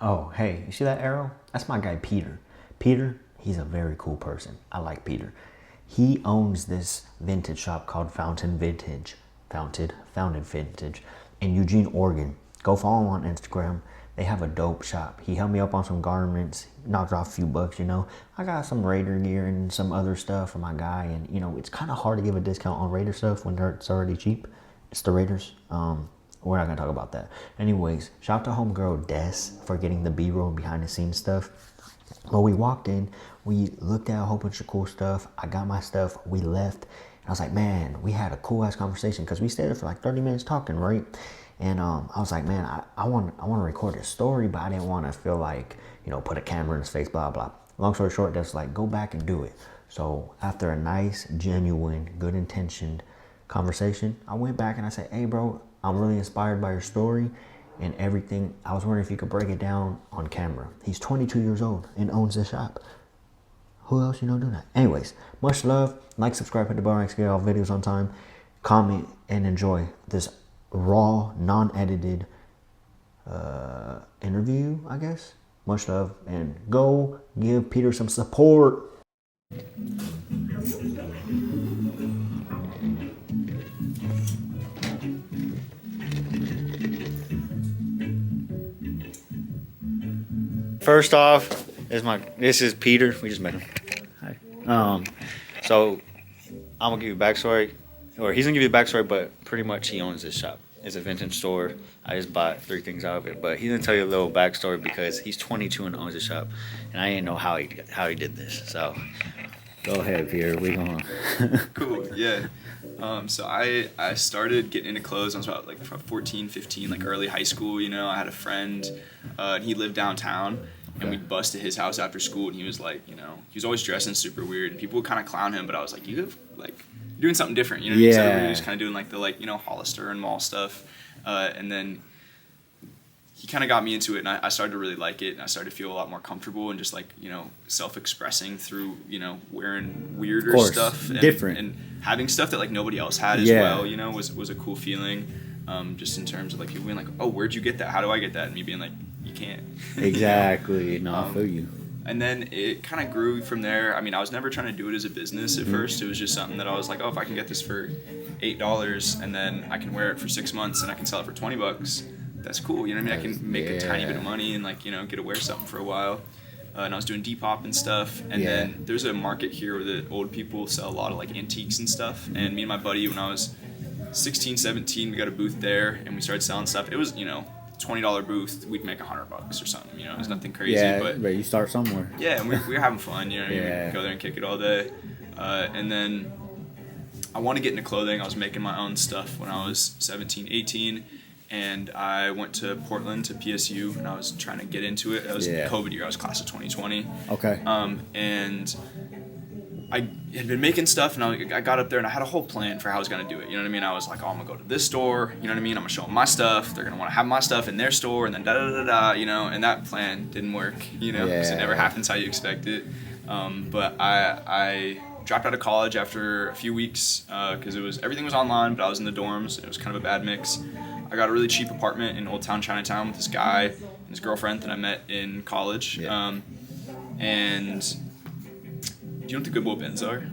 Oh, hey, you see that arrow? That's my guy Peter. Peter, he's a very cool person. I like Peter. He owns this vintage shop called Fountain Vintage. Fountain Vintage in Eugene, Oregon. Go follow him on Instagram. They have a dope shop. He helped me up on some garments, knocked off a few bucks, you know. I got some Raider gear and some other stuff for my guy, and you know, it's kind of hard to give a discount on Raider stuff when it's already cheap. It's the Raiders. We're not gonna talk about that. Anyways, shout out to homegirl Des for getting the B-roll behind the scenes stuff. When we walked in, we looked at a whole bunch of cool stuff. I got my stuff. We left. And I was like, man, we had a cool ass conversation because we stayed there for like 30 minutes talking, right? And I was like, man, I want to record a story, but I didn't want to feel like, you know, put a camera in his face, blah, blah. Long story short, that's like, go back and do it. So after a nice, genuine, good intentioned conversation, I went back and I said, hey, bro, I'm really inspired by your story and everything. I was wondering if you could break it down on camera. He's 22 years old and owns this shop. Who else you know do that? Anyways, much love. Like, subscribe, hit the bell, get all videos on time. Comment and enjoy this raw, non-edited interview, I guess. Much love and go give Peter some support. First off, this is Peter. We just met him. Hi. So I'm gonna give you a backstory, or he's gonna give you a backstory, but pretty much he owns this shop. It's a vintage store. I just bought 3 things out of it, but he's gonna tell you a little backstory because he's 22 and owns the shop, and I didn't know how he did this. So go ahead, Peter. We gonna. Cool. Yeah. So I started getting into clothes. I was about like 14, 15, like early high school. You know, I had a friend, and he lived downtown. And we'd bust to his house after school, and he was like, you know, he was always dressing super weird, and people would kind of clown him, but I was like, you're doing something different, you know? Yeah. So everybody was kind of doing like the you know, Hollister and mall stuff, and then he kind of got me into it, and I started to really like it, and I started to feel a lot more comfortable and just like, you know, self-expressing through, you know, wearing weirder stuff, and, different, and having stuff that like nobody else had as well, you know, was a cool feeling, just in terms of like people being like, oh, where'd you get that? How do I get that? And me being like, you can't. Exactly. No, I feel you. And then it kind of grew from there. I mean, I was never trying to do it as a business at first. It was just something that I was like, oh, if I can get this for $8 and then I can wear it for 6 months and I can sell it for $20, that's cool. You know what I mean? I can make a tiny bit of money and like, you know, get to wear something for a while. And I was doing Depop and stuff. And then there's a market here where the old people sell a lot of like antiques and stuff. And me and my buddy, when I was 16, 17, we got a booth there and we started selling stuff. It was, you know, $20 booth, we'd make $100 or something, you know, it was nothing crazy, but you start somewhere. Yeah, and we were having fun, you know what I mean? We'd go there and kick it all day, and then I wanted to get into clothing. I was making my own stuff when I was 17, 18, and I went to Portland to PSU, and I was trying to get into it. It was COVID year, I was class of 2020. Okay. And I had been making stuff, and I got up there, and I had a whole plan for how I was going to do it. You know what I mean? I was like, oh, I'm going to go to this store. You know what I mean? I'm going to show them my stuff. They're going to want to have my stuff in their store, and then da-da-da-da, you know? And that plan didn't work, you know? Because it never happens how you expect it. But I dropped out of college after a few weeks because everything was online, but I was in the dorms. It was kind of a bad mix. I got a really cheap apartment in Old Town Chinatown with this guy and his girlfriend that I met in college. And do you know what the Goodwill bins are?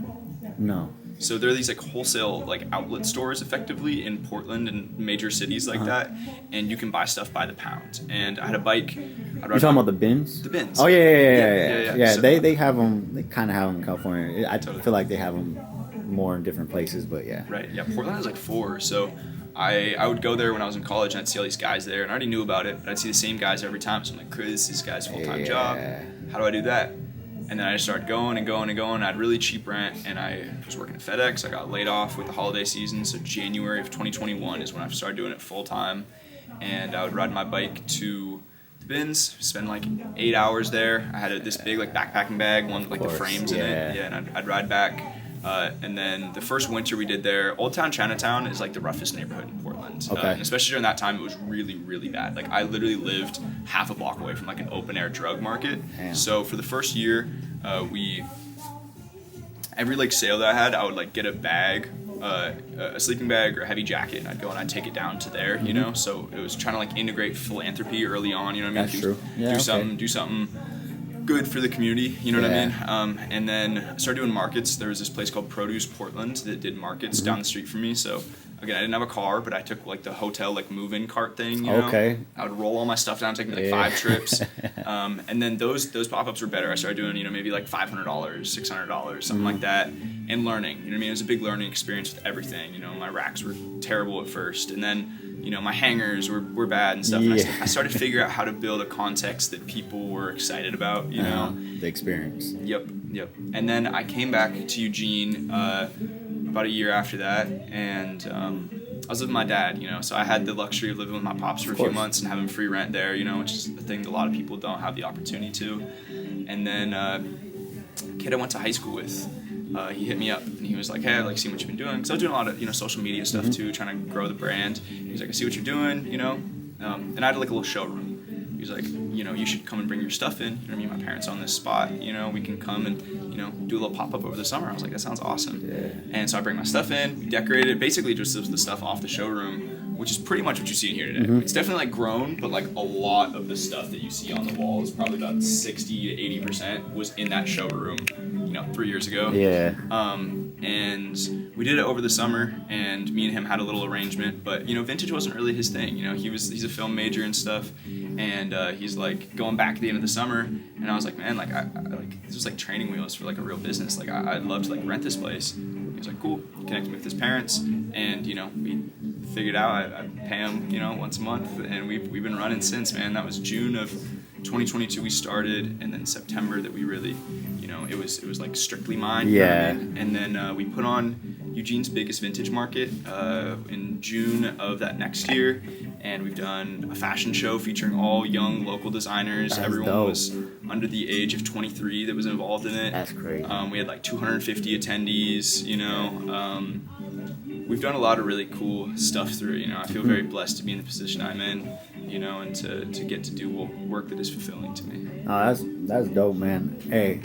No. So they're these like wholesale like outlet stores effectively in Portland and major cities like that, and you can buy stuff by the pound. And I had a bike. You're talking about the bins? The bins. Oh yeah. So, they have them. They kind of have them in California. I feel like they have them more in different places, but yeah. Right. Yeah. Portland has like 4. So I would go there when I was in college, and I'd see all these guys there, and I already knew about it, but I'd see the same guys every time. So I'm like, Chris, this guy's full-time job. How do I do that? And then I just started going and going and going. I had really cheap rent, and I was working at FedEx. I got laid off with the holiday season, so January of 2021 is when I started doing it full time. And I would ride my bike to the bins, spend like 8 hours there. I had this big like backpacking bag, one with like the frames in it. Yeah, and I'd ride back. And then the first winter we did there, Old Town Chinatown is like the roughest neighborhood in Portland. And especially during that time, it was really, really bad. Like I literally lived half a block away from like an open air drug market. Damn. So for the first year, every like sale that I had, I would like get a bag a sleeping bag or a heavy jacket, and I'd go and I'd take it down to there, you know. So it was trying to like integrate philanthropy early on, you know what I mean? That's true. Yeah, Do something good for the community, you know what I mean? And then I started doing markets. There was this place called Produce Portland that did markets down the street from me. So again, I didn't have a car, but I took like the hotel like move-in cart thing, you know. Okay. I would roll all my stuff down, take me like 5 trips. And then those pop-ups were better. I started doing, you know, maybe like $500, $600, something like that, and learning. You know what I mean? It was a big learning experience with everything. You know, my racks were terrible at first, and then, you know, my hangers were bad and stuff. And I started to figure out how to build a context that people were excited about, you know. The experience. Yep. And then I came back to Eugene about a year after that, and I was living with my dad, you know, so I had the luxury of living with my pops for a few months and having free rent there, you know, which is a thing that a lot of people don't have the opportunity to. And then a kid I went to high school with, he hit me up and he was like, hey, I'd like see what you've been doing, because I was doing a lot of, you know, social media stuff too, trying to grow the brand. He was like, I see what you're doing, you know, and I had like a little showroom. He was like, you know, you should come and bring your stuff in. You know, me and my parents own this spot. You know, we can come and, you know, do a little pop-up over the summer. I was like, that sounds awesome. Yeah. And so I bring my stuff in. We decorated it, basically just the stuff off the showroom, which is pretty much what you see in here today. It's definitely like grown, but like a lot of the stuff that you see on the walls, probably about 60 to 80% was in that showroom, you know, 3 years ago. Yeah. And we did it over the summer, and me and him had a little arrangement, but, you know, vintage wasn't really his thing. You know, he's a film major and stuff, and he's like going back at the end of the summer, and I was like, man, like, I like this was like training wheels for like a real business. Like, I'd love to like rent this place. He was like, cool. Connected me with his parents, and, you know, we figured out I pay him, you know, once a month, and we've been running since, man. That was June of 2022 we started, and then September that we really, you know, it was like strictly mine. Yeah. You know what I mean? And then we put on Eugene's biggest vintage market in June of that next year, and we've done a fashion show featuring all young local designers. That's Everyone dope. was under the age of 23 that was involved in it. That's great. We had like 250 attendees, you know. We've done a lot of really cool stuff through it, you know. I feel very blessed to be in the position I'm in, you know, and to get to do work that is fulfilling to me. Oh, that's dope, man. Hey,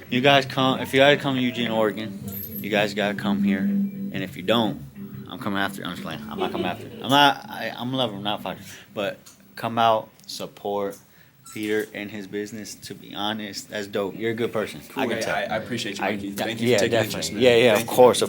you guys come. If you guys come to Eugene, Oregon, you guys gotta come here. And if you don't, I'm coming after you. I'm just playing. I'm not coming after you. I'm a lover, I'm not a fighter. But come out, support Peter and his business. To be honest, that's dope. You're a good person. Cool. I can tell. I appreciate you, Mikey. Thank you for taking definitely. interest in it. Yeah, Thank of you. course.